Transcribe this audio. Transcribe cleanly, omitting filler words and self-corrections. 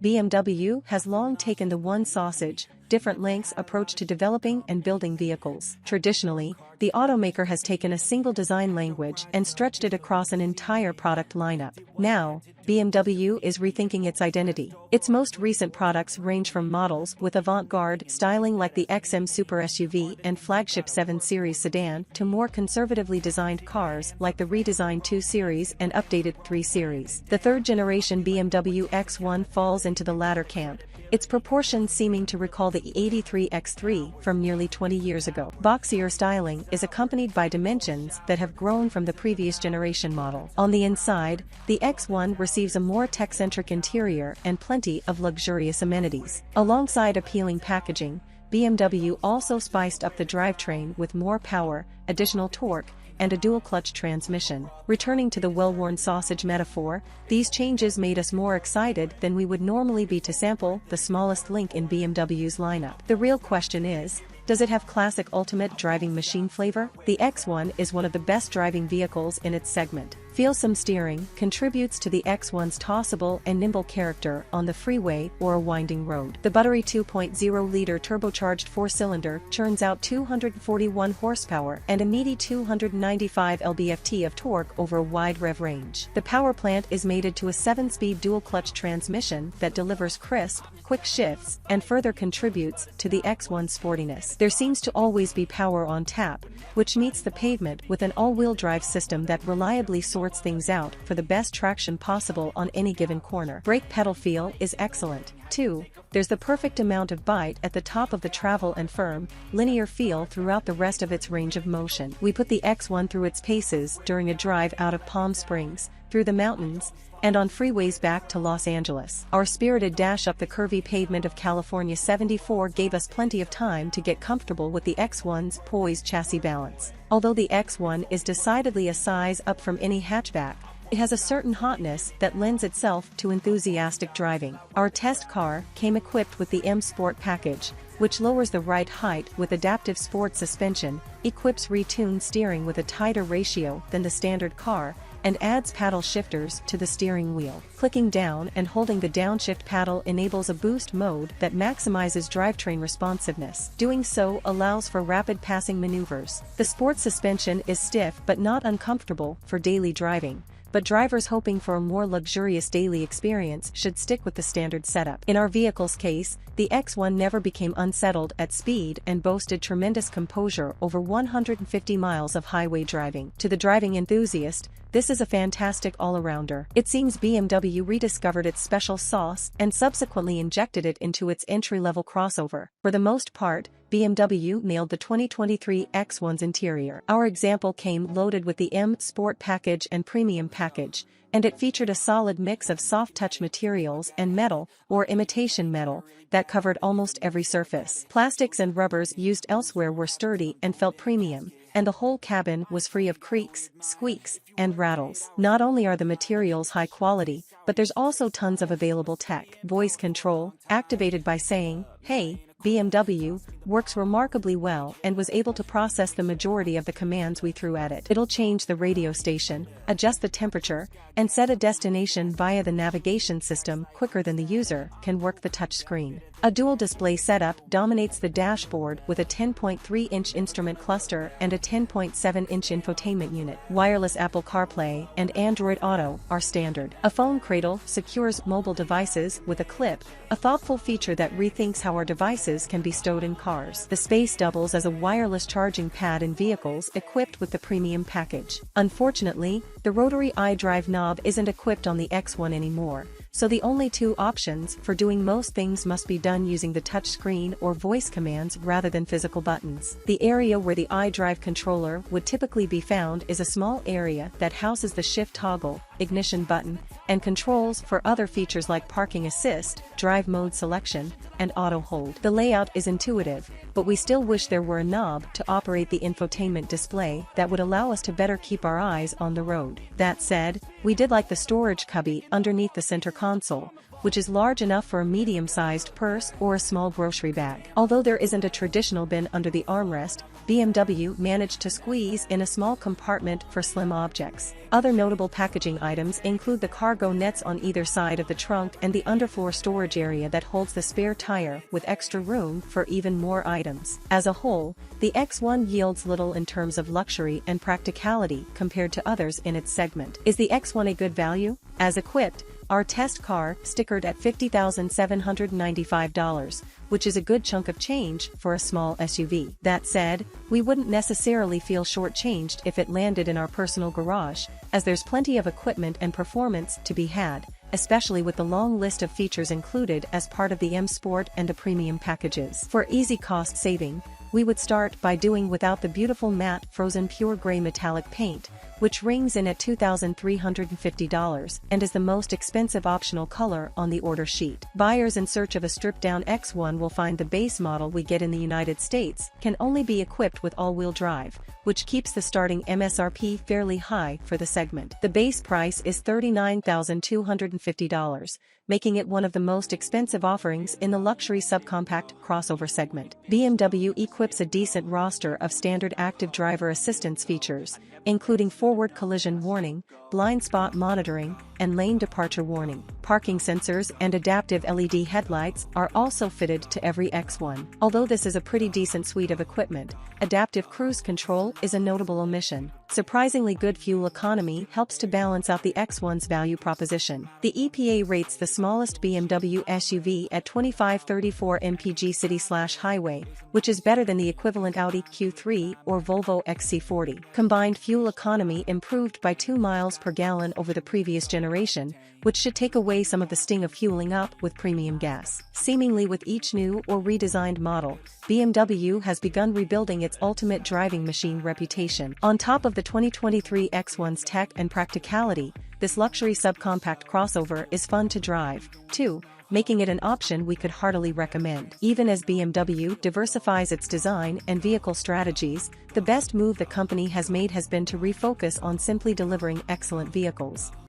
BMW has long taken the one sausage, different lengths approach to developing and building vehicles. Traditionally, the automaker has taken a single design language and stretched it across an entire product lineup. Now, BMW is rethinking its identity. Its most recent products range from models with avant-garde styling like the XM Super SUV and flagship 7 Series sedan to more conservatively designed cars like the redesigned 2 Series and updated 3 Series. The third-generation BMW X1 falls into the latter camp, its proportions seeming to recall the 83 X3 from nearly 20 years ago. Boxier styling is accompanied by dimensions that have grown from the previous generation model. On the inside, the X1 receives a more tech-centric interior and plenty of luxurious amenities. Alongside appealing packaging, BMW also spiced up the drivetrain with more power, additional torque, and a dual-clutch transmission. Returning to the well-worn sausage metaphor, these changes made us more excited than we would normally be to sample the smallest link in BMW's lineup. The real question is, does it have classic ultimate driving machine flavor? The X1 is one of the best driving vehicles in its segment. Feelsome steering contributes to the X1's tossable and nimble character on the freeway or a winding road. The buttery 2.0-liter turbocharged four-cylinder churns out 241 horsepower and a meaty 295 lb-ft of torque over a wide rev range. The power plant is mated to a 7-speed dual-clutch transmission that delivers crisp, quick shifts and further contributes to the X1's sportiness. There seems to always be power on tap, which meets the pavement with an all-wheel drive system that reliably sorts things out for the best traction possible on any given corner. Brake pedal feel is excellent, too. There's the perfect amount of bite at the top of the travel and firm, linear feel throughout the rest of its range of motion. We put the X1 through its paces during a drive out of Palm Springs, through the mountains, and on freeways back to Los Angeles. Our spirited dash up the curvy pavement of California 74 gave us plenty of time to get comfortable with the X1's poised chassis balance. Although the X1 is decidedly a size up from any hatchback, it has a certain hotness that lends itself to enthusiastic driving. Our test car came equipped with the M Sport package, which lowers the ride height with adaptive sport suspension, equips retuned steering with a tighter ratio than the standard car, and adds paddle shifters to the steering wheel. Clicking down and holding the downshift paddle enables a boost mode that maximizes drivetrain responsiveness. Doing so allows for rapid passing maneuvers. The sport suspension is stiff but not uncomfortable for daily driving, but drivers hoping for a more luxurious daily experience should stick with the standard setup. In our vehicle's case, the X1 never became unsettled at speed and boasted tremendous composure over 150 miles of highway driving. To the driving enthusiast, this is a fantastic all-arounder. It seems BMW rediscovered its special sauce and subsequently injected it into its entry-level crossover. For the most part, BMW nailed the 2023 X1's interior. Our example came loaded with the M Sport package and Premium package, and it featured a solid mix of soft-touch materials and metal, or imitation metal, that covered almost every surface. Plastics and rubbers used elsewhere were sturdy and felt premium, and the whole cabin was free of creaks, squeaks, and rattles. Not only are the materials high quality, but there's also tons of available tech. Voice control, activated by saying, "Hey, BMW," works remarkably well and was able to process the majority of the commands we threw at it. It'll change the radio station, adjust the temperature, and set a destination via the navigation system quicker than the user can work the touchscreen. A dual display setup dominates the dashboard with a 10.3-inch instrument cluster and a 10.7-inch infotainment unit. Wireless Apple CarPlay and Android Auto are standard. A phone cradle secures mobile devices with a clip, a thoughtful feature that rethinks how our devices can be stowed in cars. The space doubles as a wireless charging pad in vehicles equipped with the Premium package. Unfortunately, the rotary iDrive knob isn't equipped on the X1 anymore, so the only two options for doing most things must be done using the touchscreen or voice commands rather than physical buttons. The area where the iDrive controller would typically be found is a small area that houses the shift toggle, ignition button, and controls for other features like parking assist, drive mode selection, and auto hold. The layout is intuitive, but we still wish there were a knob to operate the infotainment display that would allow us to better keep our eyes on the road. That said, we did like the storage cubby underneath the center console, which is large enough for a medium-sized purse or a small grocery bag. Although there isn't a traditional bin under the armrest, BMW managed to squeeze in a small compartment for slim objects. Other notable packaging items include the cargo nets on either side of the trunk and the underfloor storage area that holds the spare tire with extra room for even more items. As a whole, the X1 yields little in terms of luxury and practicality compared to others in its segment. Is the X1 a good value? As equipped, our test car stickered at $50,795, which is a good chunk of change for a small SUV. That said, we wouldn't necessarily feel shortchanged if it landed in our personal garage, as there's plenty of equipment and performance to be had, especially with the long list of features included as part of the M Sport and the Premium packages. For easy cost saving, we would start by doing without the beautiful matte frozen pure gray metallic paint, which rings in at $2,350 and is the most expensive optional color on the order sheet. Buyers in search of a stripped-down X1 will find the base model we get in the United States can only be equipped with all-wheel drive, which keeps the starting MSRP fairly high for the segment. The base price is $39,250, making it one of the most expensive offerings in the luxury subcompact crossover segment. BMW equips a decent roster of standard active driver assistance features, including forward collision warning, blind spot monitoring, and lane departure warning. Parking sensors and adaptive LED headlights are also fitted to every X1. Although this is a pretty decent suite of equipment, adaptive cruise control is a notable omission. Surprisingly good fuel economy helps to balance out the X1's value proposition. The EPA rates the smallest BMW SUV at 2534 mpg city/highway, which is better than the equivalent Audi Q3 or Volvo XC40. Combined fuel economy improved by 2 miles per gallon over the previous generation, which should take away some of the sting of fueling up with premium gas. Seemingly with each new or redesigned model, BMW has begun rebuilding its ultimate driving machine reputation. On top of the 2023 X1's tech and practicality, this luxury subcompact crossover is fun to drive, too, making it an option we could heartily recommend. Even as BMW diversifies its design and vehicle strategies, the best move the company has made has been to refocus on simply delivering excellent vehicles.